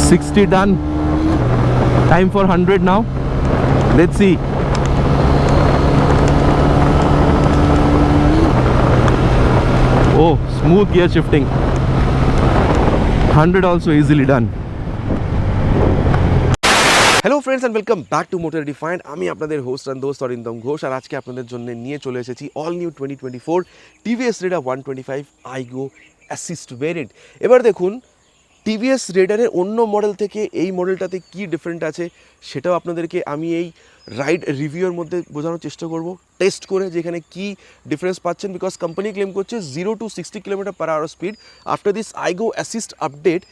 60 done. Time for 100 now. Let's see. Oh, smooth gear shifting. 100 also easily done. Hello friends and welcome back to motor defined. আমি আপনাদের host and দোস্ত অরিন্দম ঘোষ, আর আজকে আপনাদের জন্য নিয়ে চলে এসেছি all new 2024 TVS Raider 125 iGO assist variant. এবার দেখুন টিভিএস রেডারের অন্য মডেল থেকে এই মডেলটাতে কি ডিফারেন্ট আছে সেটাও আপনাদেরকে আমি এই রাইড রিভিউয়ের মধ্যে বোঝানোর চেষ্টা করব, টেস্ট করে যেখানে কি ডিফারেন্স পাচ্ছেন। বিকজ কোম্পানি ক্লেম করছে 0 to 60 km/h speed after this I go assist update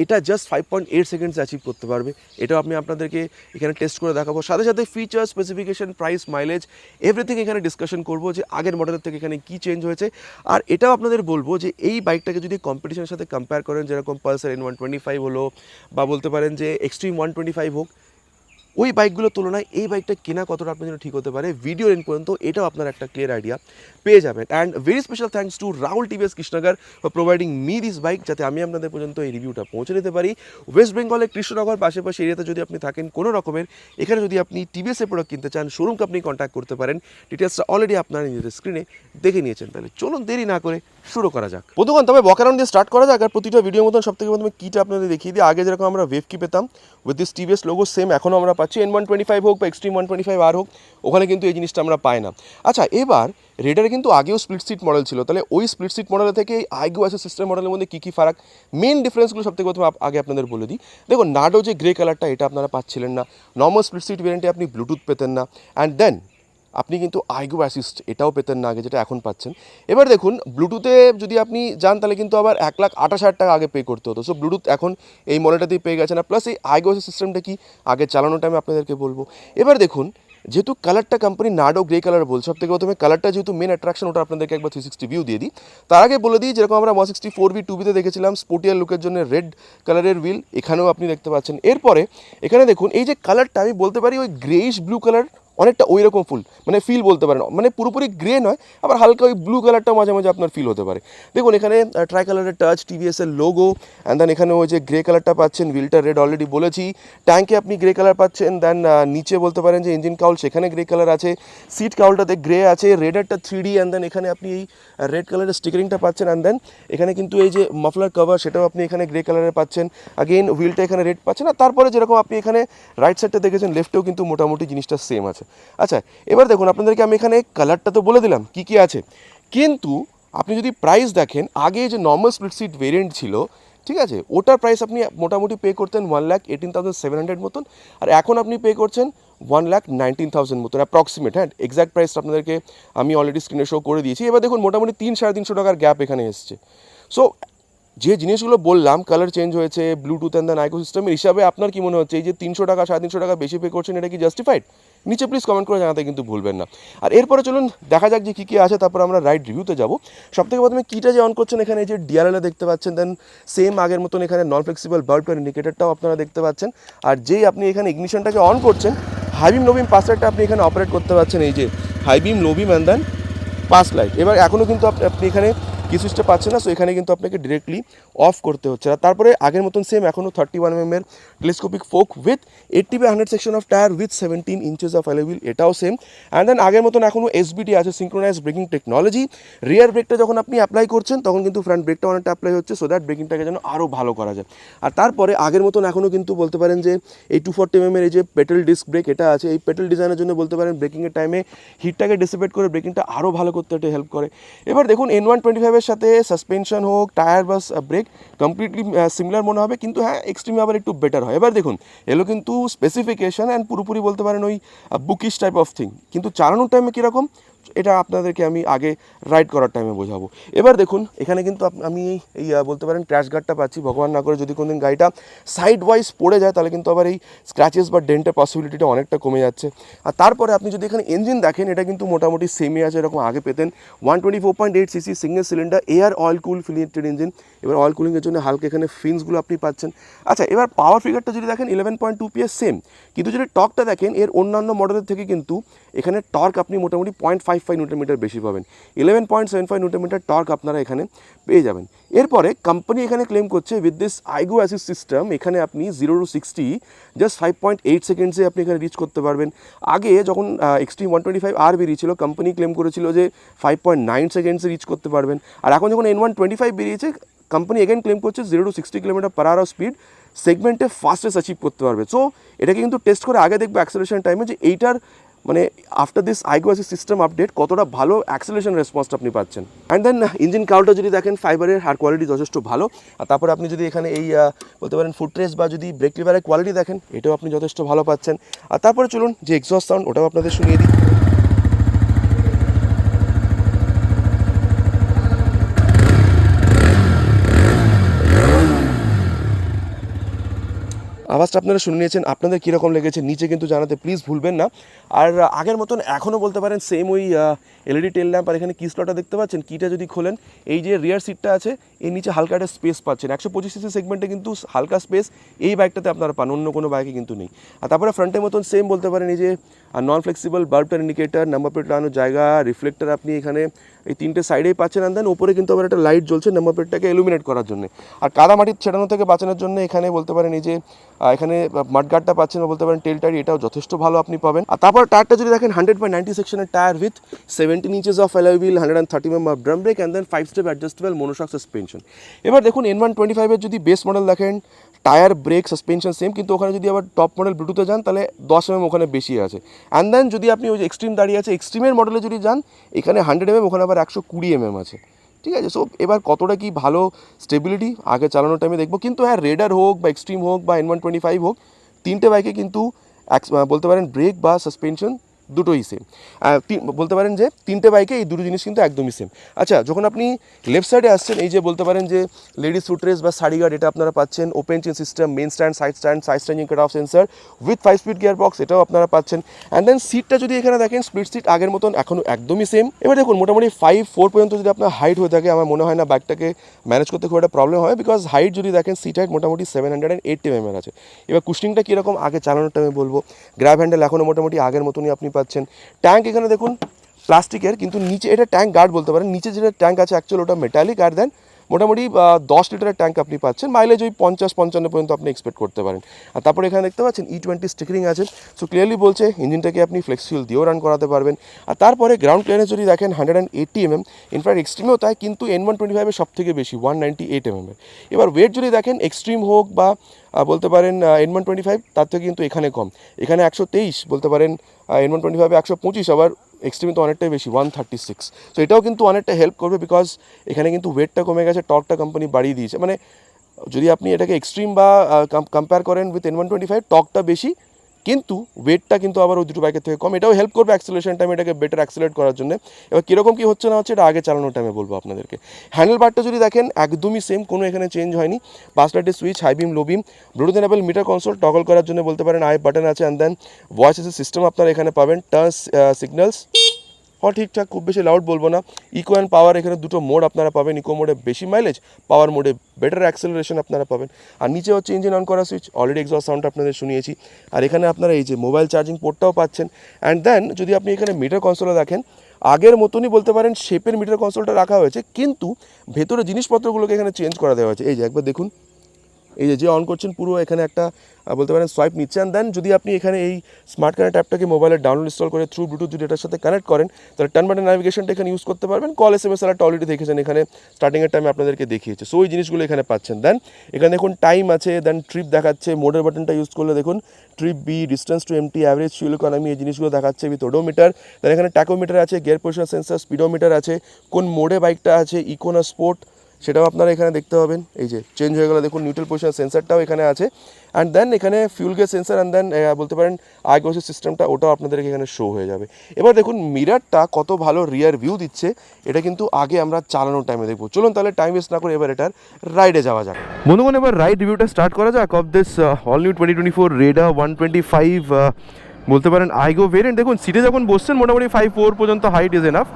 এটা জাস্ট 5.8 সেকেন্ডস অ্যাচিভ করতে পারবে। এটাও আমি আপনাদেরকে এখানে টেস্ট করে দেখাবো, সাথে সাথে feature, specification, price, mileage everything এখানে ডিসকাশন করবো যে আগের মডেলের থেকে এখানে কী চেঞ্জ হয়েছে। আর এটাও আপনাদের বলবো যে এই বাইকটাকে যদি কম্পিটিশনের সাথে কম্পেয়ার করেন, যেরকম পালসার N125 হলো বা বলতে পারেন যে এক্সট্রিম 125 হোক, ওই বাইকগুলোর তুলনায় এই বাইকটা কেনা কতটা আপনার জন্য ঠিক হতে পারে ভিডিও এন্ড পর্যন্ত এটাও আপনার একটা ক্লিয়ার আইডিয়া পেয়ে যাবেন। And very special thanks to Rahul TVS Krishnanagar for providing me this bike, যাতে আমি আপনাদের পর্যন্ত এই রিভিউটা পৌঁছে দিতে পারি। ওয়েস্ট বেঙ্গলের কৃষ্ণনগর পাশাপাশি এরিয়াতে যদি আপনি থাকেন কোনো রকমের, এখানে যদি আপনি টিভিএসের প্রোডাক্ট কিনতে চান, শোরুমকে আপনি কন্ট্যাক্ট করতে পারেন। ডিটেলসটা অলরেডি আপনারা নিজেদের স্ক্রিনে দেখে নিয়েছেন। তাহলে চলুন দেরি না করে শুরু করা যাক। বন্ধুগণ, তবে বকারাউন্ড দিয়ে স্টার্ট করা যাক। আর প্রতিটা ভিডিও মতন সব থেকে প্রথমে কিটা আপনাদের দেখিয়ে দিই। আগে যেরকম আমরা ওয়েভ কি পেতাম with this TVS logo, same এখনও আমরা পাচ্ছি। N125 হোক বা এক্সট্রিম 125R হোক, ওখানে কিন্তু এই জিনিসটা আমরা পাই না। আচ্ছা, এবার রেডারে কিন্তু আগেও স্প্লিট সিট মডেল ছিল, তাহলে ওই স্প্লিট সিট মডেল থেকে এই আইগো অ্যাসিস্ট সিস্টেম মডেলের মধ্যে কী কী ফারাক, মেন ডিফারেন্সগুলো সব থেকে প্রথমে আগে আপনাদের বলে দিই। দেখুন, নাডো যে গ্রে কালারটা, এটা আপনারা পাচ্ছিলেন না। নর্মাল স্প্লিট সিট ভেরিয়েন্টে আপনি ব্লুটুথ পেতেন না। অ্যান্ড দেন আপনি কিন্তু আইগো অ্যাসিস্ট এটাও পেতেন না আগে, যেটা এখন পাচ্ছেন। এবার দেখুন, ব্লুটুথে যদি আপনি যান তাহলে কিন্তু আবার 1,28,000 টাকা আগে পে করতে হতো। সো ব্লুটুথ এখন এই মডেলটাতেই পেয়ে গেছে না। প্লাস এই আইগো অ্যাসিস্ট সিস্টেমটা কি আগে চালানোটা আমি আপনাদেরকে বলবো। এবার দেখুন, যেহেতু কালারটা কোম্পানি নাডো গ্রে কালার বলছে, সব থেকে প্রথমে কালারটা যেহেতু মেন অ্যাট্রাকশন, ওটা আপনাদেরকে একবার 360 ভিউ দিয়ে দিই। তার আগে বলে দিই, যেরকম আমরা 164V 2Bতে দেখেছিলাম স্পোর্টিয়ার লুকের জন্য রেড কালারের হুইল, এখানেও আপনি দেখতে পাচ্ছেন। এরপরে এখানে দেখুন, এই যে কালারটা আমি বলতে পারি ওই গ্রেইশ ব্লু কালার, অনেকটা ওই রকম ফুল মানে ফিল বলতে পারেন, মানে পুরোপুরি গ্রে নয়, আবার হালকা ওই ব্লু কালারটাও মাঝে মাঝে আপনার ফিল হতে পারে। দেখুন এখানে ট্রাই কালারের টাচ, টিভিএসের লোগো, অ্যান্ড দেন এখানে ওই যে গ্রে কালারটা পাচ্ছেন, হুইলটা রেড অলরেডি বলেছি, ট্যাঙ্কে আপনি গ্রে কালার পাচ্ছেন। দেন নিচে বলতে পারেন যে ইঞ্জিন কাউল, সেখানে গ্রে কালার আছে, সিট কাউলটাতে গ্রে আছে, রেডারটা 3D, অ্যান্ড দেন এখানে আপনি এই রেড কালারের স্টিকারিংটা পাচ্ছেন। অ্যান্ড দেন এখানে কিন্তু এই যে মাফলার কভার, সেটাও আপনি এখানে গ্রে কালারের পাচ্ছেন। আগেইন হুইলটা এখানে রেড পাচ্ছেন। আর তারপরে যেরকম আপনি এখানে রাইট সাইডটা দেখেছেন, লেফটেও কিন্তু মোটামুটি জিনিসটা সেম আছে। আচ্ছা, এবার দেখুন আপনাদেরকে আমি এখানে কালারটা তো বলে দিলাম কী কী আছে, কিন্তু আপনি যদি প্রাইস দেখেন, আগে যে নর্মাল স্প্লিট সিট ভেরিয়েন্ট ছিল, ঠিক আছে, ওটার প্রাইস আপনি মোটামুটি পে করতেন 1,18,700 মতন, আর এখন আপনি পে করছেন 1,19,000 মতন অ্যাপ্রক্সিমেট। হ্যাঁ, এক্স্যাক্ট প্রাইসটা আপনাদেরকে আমি অলরেডি স্ক্রিনে শো করে দিয়েছি। এবার দেখুন মোটামুটি 300-350 টাকার গ্যাপ এখানে এসছে। সো যে জিনিসগুলো বললাম, কালার চেঞ্জ হয়েছে, ব্লুটুথ অ্যান্ড দেন আইগো সিস্টেমের হিসাবে আপনার কি মনে হচ্ছে এই যে 300 টাকা 350 টাকা বেশি পে করছেন, এটা কি জাস্টিফাইড? নিচে প্লিজ কমেন্ট করে জানাতে কিন্তু ভুলবেন না। আর এরপরে চলুন দেখা যাক যে কী কী আছে, তারপর আমরা রাইড রিভিউতে যাবো। সবথেকে প্রথমে কিটা যে অন করছেন, এখানে যে ডিআরএল দেখতে পাচ্ছেন, দেন সেম আগের মতন এখানে নন ফ্লেক্সিবল বাল্ব ইন্ডিকেটারটাও আপনারা দেখতে পাচ্ছেন। আর যেই আপনি এখানে ইগনিশনটাকে অন করছেন, high beam low beam pass লাইটটা আপনি এখানে অপারেট করতে পারছেন। এই যে high beam, low beam and then pass light. এবার এখনও কিন্তু আপনি এখানে কি সুইচটা পাচ্ছেন না, সো এখানে কিন্তু আপনাকে ডিরেক্টলি অফ করতে হচ্ছে। আর তারপরে আগের মতন সেম এখনও 31mm এর telescopic folk with 80/100 section of tyre with 17 inches of alloy wheel, এটাও সেম। অ্যান্ড দেন আগের মতন এখনও এসবিটি আছে, সিঙ্ক্রোনাইজ ব্রেকিং টেকনোলজি। রিয়ার ব্রেকটা যখন আপনি অ্যাপ্লাই করছেন, তখন কিন্তু ফ্রন্ট ব্রেকটা অনেকটা অ্যাপ্লাই হচ্ছে, সো দ্যাট ব্রেকিংটাকে যেন আরও ভালো করা যায়। আর তারপরে আগের মতন এখনও কিন্তু বলতে পারেন যে এই 240mm এর এই যে পেট্রোল ডিস্ক ব্রেক, এটা আছে। এই পেট্রোল ডিজাইনের জন্য বলতে পারেন ব্রেকিংয়ের টাইমে হিটটাকে ডিসিপেট করে ব্রেকিংটা আরও ভালো করতে এটা হেল্প করে। এবার দেখুন N125 এর সাথে সাসপেনশন হোক, টায়ার বাস ব্রেক কমপ্লিটলি সিমিলার মনে হবে, কিন্তু হ্যাঁ এক্সট্রিমে আবার একটু বেটার হয়। এবার দেখুন এলো কিন্তু স্পেসিফিকেশন অ্যান্ড পুরোপুরি বলতে পারেন ওই বুকিশ টাইপ অফ থিং, কিন্তু চালানোর টাইমে কীরকম এটা আপনাদেরকে আমি আগে রাইড করার টাইমে বোঝাবো। এবার দেখুন এখানে কিন্তু আমি এই বলতে পারেন ক্র্যাশ গার্ডটা পাচ্ছি। ভগবান না করে যদি কোনোদিন গাড়িটা সাইড ওয়াইজ পড়ে যায়, তাহলে কিন্তু আবার এই স্ক্র্যাচেস বা ডেন্টের পসিবিলিটিটা অনেকটা কমে যাচ্ছে। আর তারপরে আপনি যদি এখানে ইঞ্জিন দেখেন, এটা কিন্তু মোটামুটি সেমই আছে, এরকম আগে পেতেন 124.8cc single cylinder air oil cool ফিলিটেড ইঞ্জিন। এবার অয়েল কুলিংয়ের জন্য হালকা এখানে ফিন্সগুলো আপনি পাচ্ছেন। আচ্ছা, এবার পাওয়ার ফিগারটা যদি দেখেন 11.2 PS সেম, কিন্তু যদি টর্কটা দেখেন এর অন্যান্য মডেলের থেকে কিন্তু এখানে টর্ক আপনি মোটামুটি 0.5 0.55 নিউটন মিটার বেশি পাবেন, 11.75 নিউটন মিটার টর্ক আপনারা এখানে পেয়ে যাবেন। এরপরে কোম্পানি এখানে ক্লেম করছে with this I go assist system এখানে আপনি 0 to 60 জাস্ট 5.8 সেকেন্ডসে আপনি এখানে রিচ করতে পারবেন। আগে যখন এক্সট্রিম 125R বেরিয়েছিল কোম্পানি ক্লেম করেছিল যে 5.9 সেকেন্ডসে রিচ করতে পারবেন, আর এখন যখন N125 বেরিয়েছে কোম্পানি এগেন ক্লেম করছে 0 to 60 kilometre per hour speed সেগমেন্টে ফাস্টেস্ট অ্যাচিভ করতে পারবে। সো এটাকে কিন্তু টেস্ট করে আগে দেখবো অ্যাক্সেলারেশন টাইমে যে এইটার মানে after this I go assist system update কতটা ভালো অ্যাক্সেলারেশন রেসপন্সটা আপনি পাচ্ছেন। অ্যান্ড দেন ইঞ্জিন কাউটা যদি দেখেন ফাইবারের আর কোয়ালিটি যথেষ্ট ভালো। আর তারপরে আপনি যদি এখানে এই বলতে পারেন ফুটরেস বা যদি ব্রেক লিভারের কোয়ালিটি দেখেন এটাও আপনি যথেষ্ট ভালো পাচ্ছেন। আর তারপরে চলুন যে এক্সস্ট সাউন্ড ওটাও আপনাদের শুনিয়ে দিই। আওয়াজটা আপনারা শুনে নিয়েছেন, আপনাদের কীরকম লেগেছে নিচে কিন্তু জানাতে প্লিজ ভুলবেন না। আর আগের মতন এখনও বলতে পারেন সেম ওই এলইডি টেল ল্যাম্প, আর এখানে কি স্লটটা দেখতে পাচ্ছেন, কিটা যদি খোলেন এই যে রিয়ার সিটটা আছে এর নিচে হালকা একটা স্পেস পাচ্ছেন। 125cc সেগমেন্টে কিন্তু হালকা স্পেস এই বাইকটাতে আপনারা পান, অন্য কোনো বাইকে কিন্তু নেই। আর তারপরে ফ্রন্টের মতন সেম বলতে পারেন এই যে নন ফ্লেক্সিবল বাল্বটার ইন্ডিকেটার, নাম্বার প্লেট লাগানোর জায়গা, রিফ্লেক্টার আপনি এখানে এই তিনটে সাইডেই পাচ্ছেন। আর দেন উপরে কিন্তু আবার একটা লাইট জ্বলছে নাম্বার প্লেটটাকে ইলুমিনেট করার জন্য। আর কাদা মাটির ছেড়ানো থেকে বাঁচানোর জন্য এখানে বলতে পারেন এই যে এখানে মাডগার্ডটা পাচ্ছেন, বলতে পারেন টেল টায়ার, এটাও যথেষ্ট ভালো আপনি পাবেন। আর তারপর টায়ারটা যদি দেখেন 100/90 সেকশনের tyre with 17 inches of alloy wheel, 130 mm of drum brake and then 5 step adjustable monoshock suspension. এবার দেখুন N125 এর যদি বেস মডেল দেখেন টায়ার ব্রেক সাসপেনশন সেম, কিন্তু ওখানে যদি আবার টপ মডেল ব্লুটুথে যান তাহলে 10 mm ওখানে বেশি আছে। অ্যান্ড দেন যদি আপনি ওই যে এক্সট্রিম দাঁড়িয়ে আছে এক্সট্রিমের মডেলে যদি যান এখানে 100 mm, ওখানে আবার 120 mm আছে। ঠিক আছে, সো এবার কতটা কি ভালো স্টেবিলিটি আগে চালানোর টাইমে দেখবো। কিন্তু হ্যাঁ রেডার হোক বা এক্সট্রিম হোক বা N125 হোক, তিনটে বাইকে কিন্তু বলতে পারেন ব্রেক বা সাসপেনশন দুটোই সেম। বলতে পারেন যে তিনটে বাইকে এই দুটো জিনিস কিন্তু একদমই সেম। আচ্ছা, যখন আপনি লেফট সাইডে আসছেন এই যে বলতে পারেন যে লেডিস ফুটরেস বা সারি গার্ড এটা আপনারা পাচ্ছেন, open chain system, main stand, side changing cut off sensor with 5-speed gear box এটাও আপনারা পাচ্ছেন। অ্যান্ড দেন সিটটা যদি এখানে দেখেন স্প্লিট সিট আগের মতন এখনও একদমই সেম। এবার দেখুন মোটামুটি 5'4" পর্যন্ত যদি আপনার হাইট হয়ে থাকে আমার মনে হয় না বাইকটাকে ম্যানেজ করতে খুব একটা প্রবলেম হয়, বিকজ হাইট যদি দেখেন সিট হাইট মোটামুটি 780 mm আছে। এবার কুশনিংটা কীরকম আগে চালানোর টাইমে বলবো। গ্র্যাব হ্যান্ডেল এখনও মোটামুটি আগের মতনই আপনি পাচ্ছেন। ট্যাঙ্ক এখানে দেখুন প্লাস্টিকের, কিন্তু নিচে এটা ট্যাঙ্ক গার্ড বলতে পারেন, নিচে যেটা ট্যাঙ্ক আছে অ্যাকচুয়াল ওটা মেটালিক। আর দেন মোটামুটি 10 লিটারের ট্যাঙ্ক আপনি পাচ্ছেন, মাইলেজ ওই 50-55 পর্যন্ত আপনি এক্সপেক্ট করতে পারেন। আর তারপরে এখানে দেখতে পাচ্ছেন E20 স্টিকারিং আছে, সো ক্লিয়ারলি বলছে ইঞ্জিনটাকে আপনি ফ্লেক্সিবল দিয়েও রান করাতে পারবেন। আর তারপরে গ্রাউন্ড ক্লিয়ারেন্স যদি দেখেন 180 mm, ইনফ্যাক্ট এক্সট্রিমেও তাই, কিন্তু N125 সব থেকে বেশি 198 mm। এবার ওয়েট যদি দেখেন এক্সট্রিম হোক বা বলতে পারেন N125 তার থেকে কিন্তু এখানে কম, এখানে 123, বলতে পারেন N125 125, আবার এক্সট্রিমে তো অনেকটাই বেশি 136। সো এটাও কিন্তু অনেকটা হেল্প করবে, বিকজ এখানে কিন্তু ওয়েটটা কমে গেছে, টর্কটা কোম্পানি বাড়িয়ে দিয়েছে। মানে যদি আপনি এটাকে এক্সট্রিম বা কম্পেয়ার করেন উইথ N125 টর্কটা বেশি, কিন্তু ওয়েটটা কিন্তু আবার ওই দুটো বাইকের থেকে কম, এটাও হেল্প করবে অ্যাক্সেলারেশন টাইম এটাকে বেটার অ্যাক্সেলারেট করার জন্য। এবার কীরকম কী হচ্ছে না হচ্ছে এটা আগে চালানোর টাইমে বলবো আপনাদেরকে। হ্যান্ডেল বারটা যদি দেখেন একদমই সেম, কোনো এখানে চেঞ্জ হয়নি। পাঁচ লাইটের switch, high beam, low beam, Bluetooth enable meter console, toggle করার জন্য বলতে পারেন আই বাটন আছে। And then voice assist system আপনারা এখানে পাবেন, টাচ সিগন্যালস ঠিকঠাক, খুব বেশি লাউড বলবো না। ইকো অ্যান্ড পাওয়ার এখানে দুটো মোড আপনারা পাবেন, ইকো মোডে বেশি মাইলেজ, পাওয়ার মোডে বেটার অ্যাক্সেলারেশন আপনারা পাবেন। আর নিচে হচ্ছে ইঞ্জিন অন করা সুইচ, অলরেডি এক্সস্ট সাউন্ড আপনাদের শুনিয়েছি। আর এখানে আপনারা এই যে মোবাইল চার্জিং পোর্টটাও পাচ্ছেন। অ্যান্ড দেন যদি আপনি এখানে মিটার কনসোলে দেখেন আগের মতনই বলতে পারেন শেপের মিটার কনসোলটা রাখা হয়েছে, কিন্তু ভেতরে জিনিসপত্রগুলোকে এখানে চেঞ্জ করা দেওয়া হয়েছে। এই যে একবার দেখুন, এই যে অন করছেন পুরো এখানে একটা বলতে পারেন সোয়াইপ নিচ্ছে। অ্যান্ড দেন যদি আপনি এখানে এই স্মার্ট কানেক্ট অ্যাপটাকে মোবাইলে ডাউনলোড ইনস্টল করে থ্রু ব্লুটুথ যদি এটার সাথে কানেক্ট করেন তাহলে টার্ন বাটন ন্যাভিগেশনটা এখানে ইউজ করতে পারবেন। কল SMS আলারটা অলরেডি দেখেছেন, এখানে স্টার্টিংয়ের টাইমে আপনাদেরকে দেখিয়েছে। সো ওই জিনিসগুলো এখানে পাচ্ছেন। দেন এখানে দেখুন টাইম আছে, দেন ট্রিপ দেখাচ্ছে, মোডের বাটনটা ইউজ করলে দেখুন trip B, distance to empty, average fuel economy, এই জিনিসগুলো দেখাচ্ছে উইথ ওডোমিটার। দেন এখানে ট্যাকোমিটার আছে, গিয়ার পজিশন সেন্সার, স্পিডোমিটার আছে, কোন মোডে বাইকটা আছে, ইকো না স্পোর্ট সেটাও আপনারা এখানে দেখতে পাবেন। এই যে চেঞ্জ হয়ে গেলে দেখুন নিউট্রাল পজিশন সেন্সারটাও এখানে আছে। অ্যান্ড দেন এখানে fuel gauge sensor, and then বলতে পারেন আইগোসিস সিস্টেমটা ওটাও আপনাদেরকে এখানে শো হয়ে যাবে। এবার দেখুন মিরারটা কত ভালো রিয়ার ভিউ দিচ্ছে, এটা কিন্তু আগে আমরা চালানোর টাইমে দেখবো। চলুন তাহলে টাইম ওয়েস্ট না করে এবার এটার রাইডে যাওয়া যাক। বন্ধুগণ এবার রাইড রিভিউটা স্টার্ট করা যাক of this all new 2024 Raider 125 বলতে পারেন আইগো ভেরিয়েন্ট। দেখুন সিটে যখন বসছেন মোটামুটি 5'4" পর্যন্ত হাইট ইজ এনাফ।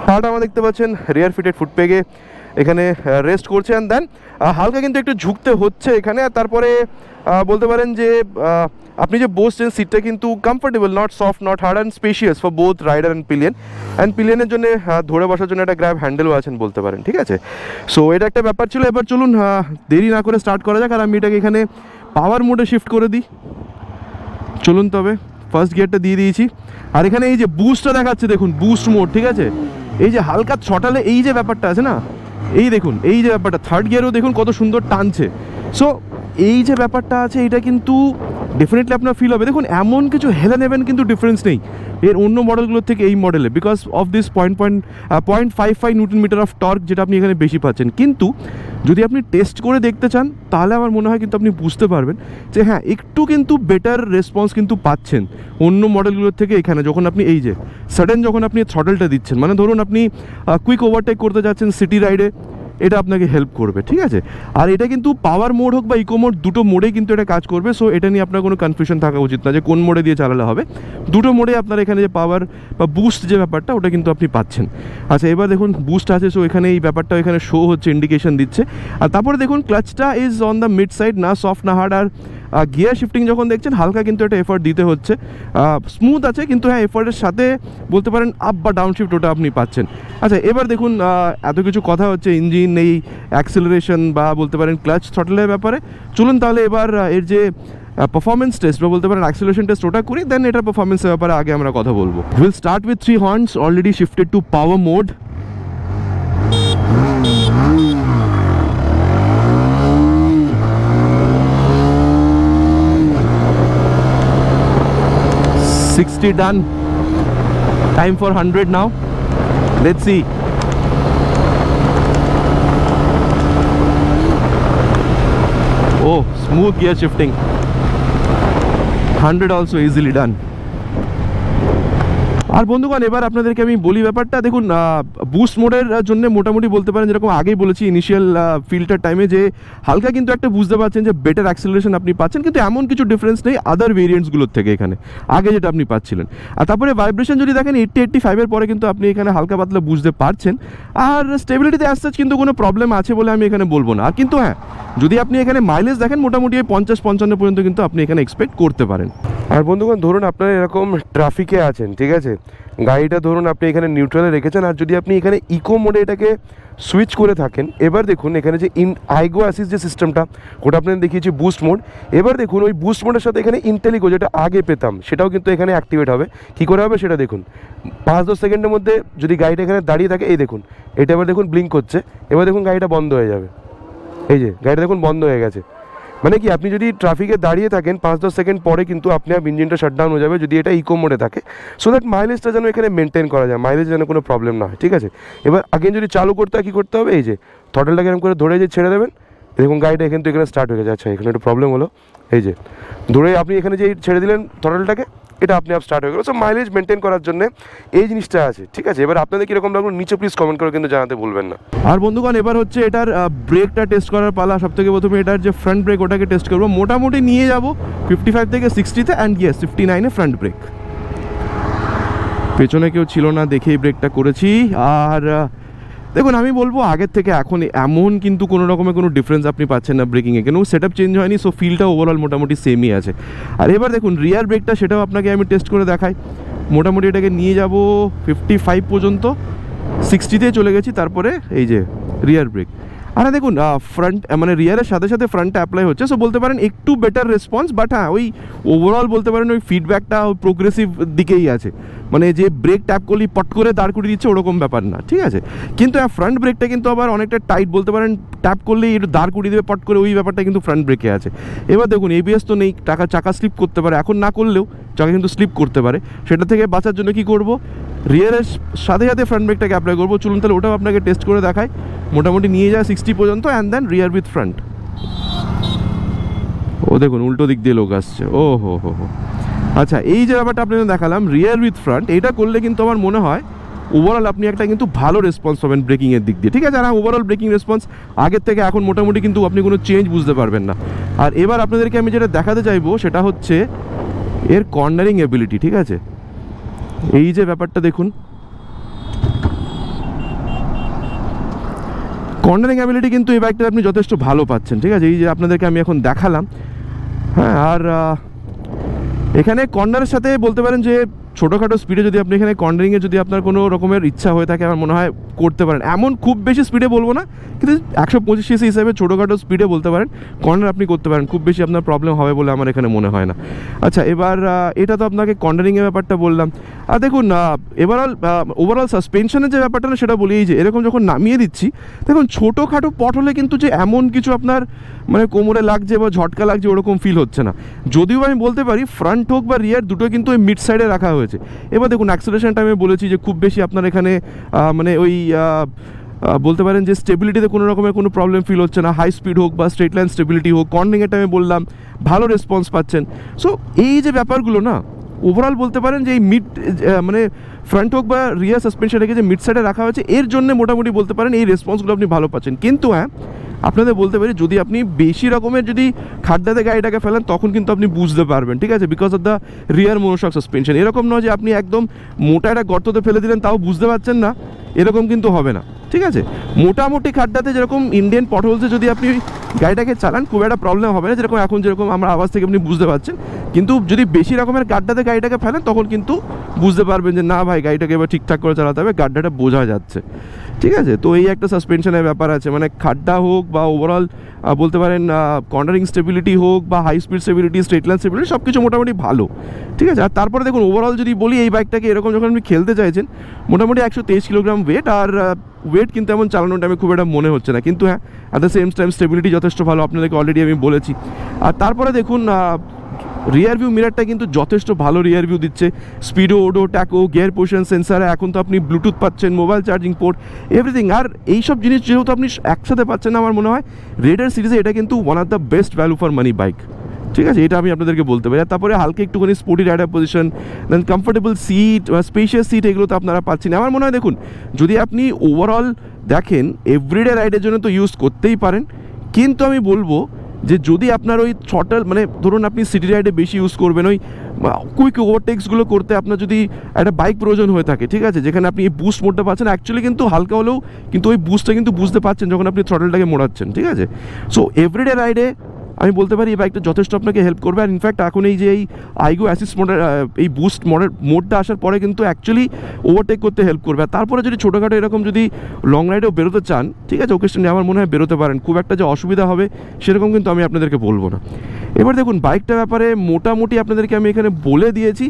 পাটা আমরা দেখতে পাচ্ছেন রিয়ার ফিটেড ফুটপেগে। এখানে রেস্ট করছে। অ্যান্ড দেন হালকা কিন্তু একটু ঝুঁকতে হচ্ছে এখানে। আর তারপরে বলতে পারেন যে আপনি যে বসছেন সিটটা কিন্তু comfortable, not soft, not hard, and spacious for both rider and pillion. অ্যান্ড পিলিয়নের জন্য ধরে বসার জন্য একটা গ্র্যাব হ্যান্ডেলও আছেন বলতে পারেন, ঠিক আছে। সো এটা একটা ব্যাপার ছিল। এবার চলুন দেরি না করে স্টার্ট করা যাক। আর আমি এটাকে এখানে পাওয়ার মোডে শিফট করে দিই। চলুন তবে ফার্স্ট গিয়ারটা দিয়ে দিয়েছি। আর এখানে এই যে বুস্টটা দেখাচ্ছে দেখুন, বুস্ট মোড, ঠিক আছে। এই যে হালকা ছটালে এই যে ব্যাপারটা আছে না, এই দেখুন এই যে ব্যাপারটা, থার্ড গিয়ারেও দেখুন কত সুন্দর টানছে। সো এই যে ব্যাপারটা আছে এটা কিন্তু ডেফিনেটলি আপনার ফিল হবে। দেখুন এমন কিছু হেলে নেবেন কিন্তু ডিফারেন্স নেই এর অন্য মডেলগুলোর থেকে এই মডেলে, because of this 0.55 newton metre of torque যেটা আপনি এখানে বেশি পাচ্ছেন। কিন্তু যদি আপনি টেস্ট করে দেখতে চান তাহলে আমার মনে হয় কিন্তু আপনি বুঝতে পারবেন যে হ্যাঁ একটু কিন্তু বেটার রেসপন্স কিন্তু পাচ্ছেন অন্য মডেলগুলোর থেকে এখানে, যখন আপনি এই যে সাডেন যখন আপনি থ্রটলটা দিচ্ছেন। মানে ধরুন আপনি কুইক ওভারটেক করতে যাচ্ছেন সিটি রাইডে, এটা আপনাকে হেল্প করবে, ঠিক আছে। আর এটা কিন্তু পাওয়ার মোড হোক বা ইকো মোড, দুটো মোডেই কিন্তু এটা কাজ করবে। সো এটা নিয়ে আপনার কোনো কনফিউশন থাকা উচিত না যে কোন মোডে দিয়ে চালালে হবে। দুটো মোডে আপনার এখানে যে পাওয়ার বা বুস্ট যে ব্যাপারটা ওটা কিন্তু আপনি পাচ্ছেন। আচ্ছা এবার দেখুন বুস্ট আছে, সো এখানে এই ব্যাপারটা এখানে শো হচ্ছে, ইন্ডিকেশন দিচ্ছে। আর তারপরে দেখুন ক্লাচটা is on the mid side, না সফট না হার্ড। আর গিয়ার শিফটিং যখন দেখছেন হালকা কিন্তু একটা এফর্ট দিতে হচ্ছে, স্মুথ আছে কিন্তু হ্যাঁ এফর্টের সাথে বলতে পারেন আপ বা ডাউন শিফট ওটা আপনি পাচ্ছেন। আচ্ছা এবার দেখুন এত কিছু কথা হচ্ছে ইঞ্জিন, এই অ্যাক্সেলারেশন বা বলতে পারেন ক্লাচ থ্রটলের ব্যাপারে। চলুন তাহলে এবার এর যে পারফরমেন্স টেস্ট বা বলতে পারেন অ্যাক্সেলারেশন টেস্ট ওটা করি, দেন এটার পারফরমেন্সের ব্যাপারে আগে আমরা কথা বলবো। Will start with 3 horns, already shifted to power mode. $60 done. Time for 100 now. Let's see. Oh, smooth gear shifting. 100 also easily done. আর বন্ধুগণ এবার আপনাদেরকে আমি বলি ব্যাপারটা, দেখুন বুস্ট মোডের জন্য মোটামুটি বলতে পারেন যেরকম আগেই বলেছি ইনিশিয়াল ফিল্টার টাইমে, যে হালকা কিন্তু একটা বুঝতে পারছেন যে বেটার অ্যাক্সেলারেশন আপনি পাচ্ছেন, কিন্তু এমন কিছু ডিফারেন্স নেই আদার ভেরিয়েন্টসগুলোর থেকে এখানে আগে যেটা আপনি পাচ্ছিলেন। আর তারপরে ভাইব্রেশন যদি দেখেন 80-85 পরে কিন্তু আপনি এখানে হালকা পাতলা বুঝতে পারছেন। আর স্টেবিলিটিতে অ্যাজ সাচ কিন্তু কোনো প্রবলেম আছে বলে আমি এখানে বলবো না। আর কিন্তু হ্যাঁ যদি আপনি এখানে মাইলেজ দেখেন মোটামুটি 50-55 পর্যন্ত কিন্তু আপনি এখানে এক্সপেক্ট করতে পারেন। আর বন্ধুগণ ধরুন আপনারা এরকম ট্রাফিকে আছেন, ঠিক আছে, গাড়িটা ধরুন আপনি এখানে নিউট্রালে রেখেছেন, আর যদি আপনি এখানে ইকো মোডে এটাকে সুইচ করে থাকেন, এবার দেখুন এখানে যে আইগো অ্যাসিস্ট যে সিস্টেমটা ওটা আপনাদের দেখিয়েছি বুস্ট মোড। এবার দেখুন ওই বুস্ট মোডের সাথে এখানে ইন্টেলিগো যেটা আগে পেতাম সেটাও কিন্তু এখানে অ্যাক্টিভেট হবে। কী করে হবে সেটা দেখুন, 5-10 সেকেন্ডের মধ্যে যদি গাড়িটা এখানে দাঁড়িয়ে থাকে, এই দেখুন এটা এবার দেখুন ব্লিঙ্ক করছে, এবার দেখুন গাড়িটা বন্ধ হয়ে যাবে। এই যে গাড়িটা দেখুন বন্ধ হয়ে গেছে। মানে কি আপনি যদি ট্রাফিকে দাঁড়িয়ে থাকেন 5-10 সেকেন্ড পরে কিন্তু আপনার ইঞ্জিনটা শাটডাউন হয়ে যাবে যদি এটা ইকো মোডে থাকে, সো দ্যাট মাইলেজটা যেন এখানে মেনটেন করা যায়, মাইলেজ যেন কোনো প্রবলেম না হয়, ঠিক আছে। এবার আগেন যদি চালু করতে হয় কী করতে হবে, এই যে থ্রটলটাকে এরকম করে ধরে যে ছেড়ে দেবেন, দেখুন গাড়িটা কিন্তু এখানে স্টার্ট হয়ে গেছে। আচ্ছা এখানে একটু প্রবলেম হলো, এই যে ধরে আপনি এখানে যে ছেড়ে দিলেন থ্রটলটাকে, এটা আপনি আপ স্টার্ট হয়ে গেলো। সো মাইলেজ মেনটেন করার জন্য এই জিনিসটা আছে, ঠিক আছে। এবার আপনাদের কীরকম লাগলো নিচে প্লিজ কমেন্ট করে কিন্তু জানাতে ভুলবেন না। আর বন্ধুগণ এবার হচ্ছে এটার ব্রেকটা টেস্ট করার পালা। সবথেকে প্রথমে এটার যে ফ্রন্ট ব্রেক ওটাকে টেস্ট করবো, মোটামুটি নিয়ে যাবো 55 থেকে 60-তে, অ্যান্ড ইয়েস 59-এ ফ্রন্ট ব্রেক। পেছনে কেউ ছিল না দেখেই ব্রেকটা করেছি। আর দেখুন আমি বলবো আগের থেকে এখন এমন কিন্তু কোনো রকমের কোনো ডিফারেন্স আপনি পাচ্ছেন না ব্রেকিংয়ে, কেন সেট আপ চেঞ্জ হয়নি। সো ফিলটা ওভারঅল মোটামুটি সেমই আছে। আর এবার দেখুন রিয়ার ব্রেকটা, সেটাও আপনাকে আমি টেস্ট করে দেখাই। মোটামুটি এটাকে নিয়ে যাব 55 পর্যন্ত, 60-তে চলে গেছি, তারপরে এই যে রিয়ার ব্রেক। আর দেখুন ফ্রন্ট মানে রিয়ারের সাথে সাথে ফ্রন্টে অ্যাপ্লাই হচ্ছে, সো বলতে পারেন একটু বেটার রেসপন্স। বাট হ্যাঁ ওই ওভারঅল বলতে পারেন ওই ফিডব্যাকটা প্রোগ্রেসিভ দিকেই আছে, মানে যে ব্রেক ট্যাপ করলেই পট করে দাঁড় করিয়ে দিচ্ছে ওরকম ব্যাপার না, ঠিক আছে। কিন্তু ফ্রন্ট ব্রেকটা কিন্তু আবার অনেকটা টাইট, বলতে পারেন ট্যাপ করলেই একটু দাঁড় করিয়ে দেবে পট করে, ওই ব্যাপারটা কিন্তু ফ্রন্ট ব্রেকে আছে। এবার দেখুন এবিএস তো নেই, চাকা স্লিপ করতে পারে, এখন না করলেও চাকা কিন্তু স্লিপ করতে পারে। সেটা থেকে বাঁচার জন্য কি করব, রিয়ারের সাথে সাথে ফ্রন্ট ব্রেকটাকে অ্যাপ্লাই করবো। চলুন তাহলে ওটাও আপনাকে টেস্ট করে দেখায়। মোটামুটি নিয়ে যায় 60 পর্যন্ত, and then rear with front. ও দেখুন উল্টো দিক দিয়ে লোক আসছে, ও হো হো হো। আচ্ছা এই যে ব্যাপারটা আপনাদের দেখালাম রিয়ার উইথ ফ্রন্ট, এটা করলে কিন্তু আমার মনে হয় ওভারঅল আপনি একটা কিন্তু ভালো রেসপন্স পাবেন ব্রেকিংয়ের দিক দিয়ে, ঠিক আছে। আর ওভারঅল ব্রেকিং রেসপন্স আগের থেকে এখন মোটামুটি কিন্তু আপনি কোনো চেঞ্জ বুঝতে পারবেন না। আর এবার আপনাদেরকে আমি যেটা দেখাতে চাইবো সেটা হচ্ছে এর কর্নারিং এবিলিটি, ঠিক আছে। এই যে ব্যাপারটা দেখুন, কর্নারিং অ্যাবিলিটি কিন্তু এই বাইকটা আপনি যথেষ্ট ভালো পাচ্ছেন, ঠিক আছে, এই যে আপনাদেরকে আমি এখন দেখালাম। হ্যাঁ, আর এখানে কর্নারের সাথে বলতে পারেন যে ছোটোখাটো স্পিডে যদি আপনি এখানে কর্নারিংয়ে যদি আপনার কোনো রকমের ইচ্ছা হয়ে থাকে আমার মনে হয় করতে পারেন। এমন খুব বেশি স্পিডে বলবো না, কিন্তু 125 সিসি হিসাবে ছোটোখাটো স্পিডে বলতে পারেন কর্নার আপনি করতে পারেন, খুব বেশি আপনার প্রবলেম হবে বলে আমার এখানে মনে হয় না। আচ্ছা, এবার এটা তো আপনাকে কর্নারিংয়ের ব্যাপারটা বললাম। আর দেখুন ওভারঅল সাসপেনশনের যে ব্যাপারটা না সেটা বলি, এই যে এরকম যখন নামিয়ে দিচ্ছি, দেখুন ছোটোখাটো পট হলে কিন্তু যে এমন কিছু আপনার মানে কোমরে লাগছে বা ঝটকা লাগছে ওরকম ফিল হচ্ছে না। যদিও আমি বলতে পারি ফ্রন্ট হোক বা রিয়ার দুটো কিন্তু ওই মিড সাইডে রাখা হয়েছে। এবার দেখুন অ্যাক্সেলারেশনটা আমি বলেছি যে খুব বেশি আপনার এখানে মানে ওই বলতে পারেন যে স্টেবিলিটিতে কোনো রকমের কোনো প্রবলেম ফিল হচ্ছে না, হাই স্পিড হোক বা স্ট্রেট লাইন স্টেবিলিটি হোক। কর্নারিংয়েরটা আমি বললাম ভালো রেসপন্স পাচ্ছেন। সো এই যে ব্যাপারগুলো না ওভারঅল বলতে পারেন যে এই মিড মানে ফ্রন্ট হোক বা রিয়ার সাসপেনশন রেখে যে মিড সাইডে রাখা হয়েছে এর জন্য মোটামুটি বলতে পারেন এই রেসপন্সগুলো আপনি ভালো পাচ্ছেন। কিন্তু হ্যাঁ, আপনাদের বলতে পারি যদি আপনি বেশি রকমের যদি খাড্ডাতে গাড়িটাকে ফেলেন তখন কিন্তু আপনি বুঝতে পারবেন, ঠিক আছে, because of the rear monoshock suspension. এরকম নয় যে আপনি একদম মোটা একটা গর্ততে ফেলে দিলেন তাও বুঝতে পারছেন না, এরকম কিন্তু হবে না, ঠিক আছে। মোটামুটি খাড্ডাতে যেরকম ইন্ডিয়ান পটহোলসে যদি আপনি গাড়িটাকে চালান খুব একটা প্রবলেম হবে না, যেরকম আমার আওয়াজ থেকে আপনি বুঝতে পারছেন। কিন্তু যদি বেশি রকমের গাড্ডাতে গাড়িটাকে ফেলেন তখন কিন্তু বুঝতে পারবেন যে না ভাই গাড়িটাকে এবার ঠিকঠাক করে চালাতে হবে, গাড্ডাটা বোঝা যাচ্ছে, ঠিক আছে। তো এই একটা সাসপেনশনের ব্যাপার আছে, মানে খাড্ডা হোক বা ওভারঅল বলতে পারেন কর্নারিং স্টেবিলিটি হোক বা high speed stability, straight line stability সব কিছু মোটামুটি ভালো, ঠিক আছে। আর তারপরে দেখুন ওভারঅল যদি বলি এই বাইকটাকে এরকম যখন আপনি খেলতে চাইছেন মোটামুটি 123 কিলোগ্রাম ওয়েট, আর ওয়েট কিন্তু এমন চালানোর টাইমে খুব একটা মনে হচ্ছে না। কিন্তু হ্যাঁ, at the same time stability যথেষ্ট ভালো, আপনাদেরকে অলরেডি আমি বলেছি। আর তারপরে দেখুন রিয়ার ভিউ মিরারটা কিন্তু যথেষ্ট ভালো রিয়ার ভিউ দিচ্ছে, speedo, odo, tacho, gear position sensor, এখন তো আপনি ব্লুটুথ পাচ্ছেন, মোবাইল চার্জিং পোর্ট, এভরিথিং। আর এইসব জিনিস যেহেতু আপনি একসাথে পাচ্ছেন না, আমার মনে হয় রেডার সিরিজে এটা কিন্তু one of the best value for money bike, ঠিক আছে, এটা আমি আপনাদেরকে বলতে পারি। আর তারপরে হালকা একটুখানি স্পোর্টি রাইডার পজিশন, দেন কমফোর্টেবল সিট, স্পেশিয়াস সিট, এগুলো তো আপনারা পাচ্ছেন। আমার মনে হয় দেখুন যদি আপনি ওভারঅল দেখেন এভরিডে রাইডের জন্য তো ইউজ করতেই পারেন, কিন্তু আমি বলবো যে যদি আপনার ওই থ্রটল মানে ধরুন আপনি সিটি রাইডে বেশি ইউজ করবেন, ওই কুইক ওভারটেক্সগুলো করতে আপনার যদি একটা বাইক প্রয়োজন হয়ে থাকে, ঠিক আছে, যেখানে আপনি এই বুস্ট মোডটা পাচ্ছেন, অ্যাকচুয়ালি কিন্তু হালকা হলেও কিন্তু ওই বুস্টটা কিন্তু বুঝতে পারছেন যখন আপনি থ্রটলটাকে মোড়াচ্ছেন, ঠিক আছে। সো এভরিডে রাইডে আমি বলতে পারি এই বাইকটা যথেষ্ট আপনাকে হেল্প করবে। আর ইনফ্যাক্ট এখন এই যে এই আইগো অ্যাসিস্ট মোডের এই বুস্ট মোডটা আসার পরে কিন্তু অ্যাকচুয়ালি ওভারটেক করতে হেল্প করবে। আর তারপরে যদি ছোটোখাটো এরকম যদি লং রাইডেও বেরোতে চান, ঠিক আছে, ওকেশনে আমার মনে হয় বেরোতে পারেন, খুব একটা যে অসুবিধা হবে সেরকম কিন্তু আমি আপনাদেরকে বলবো না। এবার দেখুন বাইকটার ব্যাপারে মোটামুটি আপনাদেরকে আমি এখানে বলে দিয়েছি।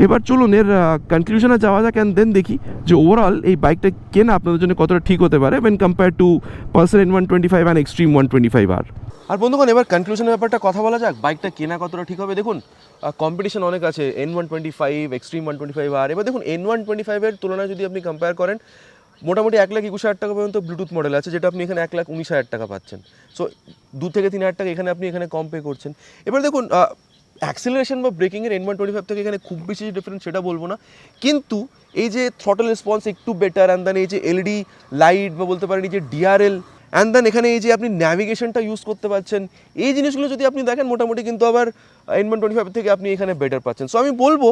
এবার চলুন এর কনক্লুশনে যাওয়া যাক, অ্যান্ড দেন দেখি যে ওভারঅল এই বাইকটা কেনা আপনাদের জন্য কতটা ঠিক হতে পারে when compare to Pulsar N125 and Xtreme 125R। আর বন্ধুগণ এবার কনক্লুশনের ব্যাপারটা কথা বলা যাক, বাইকটা কেনা কতটা ঠিক হবে। দেখুন কম্পিটিশন অনেক আছে, N125, এক্সট্রিম 125R। এবার দেখুন N125 এর তুলনায় যদি আপনি কম্পেয়ার করেন মোটামুটি 1,21,000 টাকা পর্যন্ত ব্লুটুথ মডেল আছে, যেটা আপনি এখানে 1,19,000 টাকা পাচ্ছেন। সো 2 থেকে 3,000 টাকা আপনি এখানে কম পে করছেন। এবার দেখুন অ্যাক্সেলারেশন বা ব্রেকিংয়ের N125 থেকে এখানে খুব বেশি ডিফারেন্স সেটা বলবো না, কিন্তু এই যে থ্রটল রেসপন্স একটু বেটার, অ্যান্ড দেন এই যে এলইডি লাইট বা বলতে পারেন এই যে ডিআরএল, অ্যান্ড দেন এখানে এই যে আপনি ন্যাভিগেশনটা ইউজ করতে পারছেন, এই জিনিসগুলো যদি আপনি দেখেন মোটামুটি কিন্তু আবার N125 থেকে আপনি এখানে বেটার পাচ্ছেন। সো আমি বলবো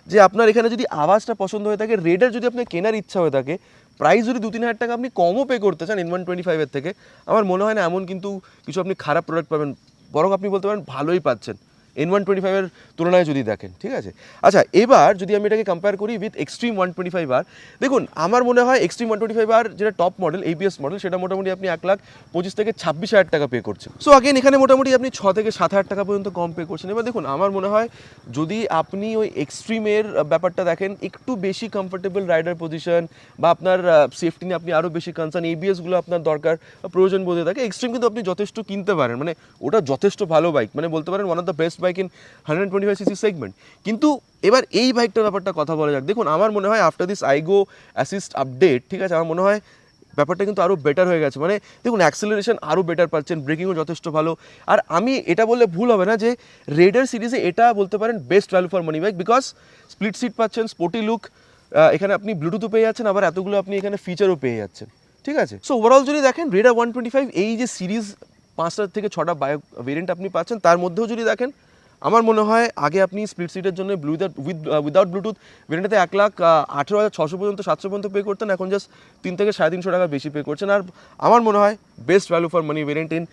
যে আপনার এখানে যদি আওয়াজটা পছন্দ হয়ে থাকে, রেডার যদি আপনার কেনার ইচ্ছা হয়ে থাকে, প্রাইস যদি 2-3 হাজার টাকা আপনি কমও পে করতে চান N125 এর থেকে, আমার মনে হয় না এমন কিন্তু কিছু আপনি খারাপ প্রোডাক্ট পাবেন, বরং আপনি বলতে পারেন ভালোই পাচ্ছেন N125 এর তুলনায় যদি দেখেন, ঠিক আছে। আচ্ছা, এবার যদি আমি এটাকে কম্পেয়ার করি উইথ এক্সট্রিম 125R, দেখুন আমার মনে হয় এক্সট্রিম 125R যেটা টপ মডেল ABS মডেল, সেটা মোটামুটি আপনি 1,25,000 থেকে 26,000 টাকা পে করছেন। সো আগেন এখানে মোটামুটি আপনি 6 থেকে 7,000 টাকা পর্যন্ত কম পে করছেন। এবার দেখুন আমার মনে হয় যদি আপনি ওই এক্সট্রিমের ব্যাপারটা দেখেন, একটু বেশি কমফোর্টেবল রাইডার পজিশন বা আপনার সেফটি নিয়ে আপনি আরও বেশি কনসার্ন, ABSগুলো আপনার দরকার প্রয়োজন বোধ থাকে, এক্সট্রিম কিন্তু আপনি যথেষ্ট কিনতে পারেন, মানে ওটা যথেষ্ট ভালো বাইক, মানে বলতে পারেন one of the best bike in 125cc segment. কিন্তু এবার এই বাইকটার ব্যাপারটা কথা বলা যাক। দেখুন আমার মনে হয় after this I go assist update, ঠিক আছে, আমার মনে হয় ব্যাপারটা কিন্তু আরও বেটার হয়ে গেছে। মানে দেখুন অ্যাক্সেলারেশন আরও বেটার পাচ্ছেন, ব্রেকিংও যথেষ্ট ভালো। আর আমি এটা বললে ভুল হবে না যে রেডার সিরিজে এটা বলতে পারেন best value for money bike, because split seat পাচ্ছেন, স্পোর্টি লুক, এখানে আপনি ব্লুটুথও পেয়ে যাচ্ছেন, আবার এতগুলো আপনি এখানে ফিচারও পেয়ে যাচ্ছেন, ঠিক আছে। সো ওভারঅল যদি দেখেন রেডার 125 এই যে সিরিজ 5টা থেকে 6টা বাইক ভেরিয়েন্ট আপনি পাচ্ছেন, তার মধ্যেও যদি দেখেন আমার মনে হয় আগে আপনি স্প্লিট সিটের জন্য উইদাউট ব্লুটুথ ভেরিয়েন্টে 1,18,600 পর্যন্ত 700 পর্যন্ত পে করতেন, এখন জাস্ট 3 থেকে 350 টাকা বেশি পে করছেন। আর আমার মনে হয় best value for money variant in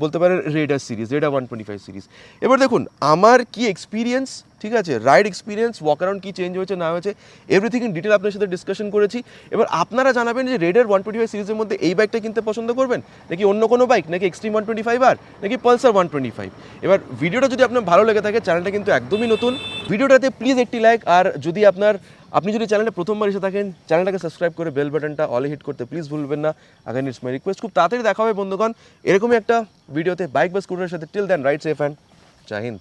বলতে পারেন রেডার সিরিজ, রেডার 125 সিরিজ। এবার দেখুন আমার কি এক্সপিরিয়েন্স, ঠিক আছে, রাইড এক্সপিরিয়েন্স, ওয়াক অ্যারাউন্ড কী চেঞ্জ হয়েছে না হয়েছে, এভরিথিং ইন ডিটেল আপনার সাথে ডিসকাশন করেছি। এবার আপনারা জানাবেন যে রেডার 125 সিরিজের মধ্যে এই বাইকটা কিনতে পছন্দ করবেন নাকি অন্য কোনো বাইক, নাকি এক্সট্রিম 125 আর নাকি পালসার 125। এবার ভিডিওটা যদি আপনার ভালো লেগে থাকে, চ্যানেলটা কিন্তু একদমই নতুন, ভিডিওটাতে প্লিজ একটি লাইক, আর যদি আপনি যদি চ্যানেলে প্রথমবার এসে থাকেন চ্যানেলটাকে সাবস্ক্রাইব করে বেল বাটনটা অলে হিট করতে প্লিজ ভুলবেন না। আগান ইটস মাই রিকোয়েস্ট। খুব তাড়াতাড়ি দেখা হবে বন্ধুগণ এরকমই একটা ভিডিওতে বাইক বা স্কুটারের সাথে। Till then ride safe and Jai Hind.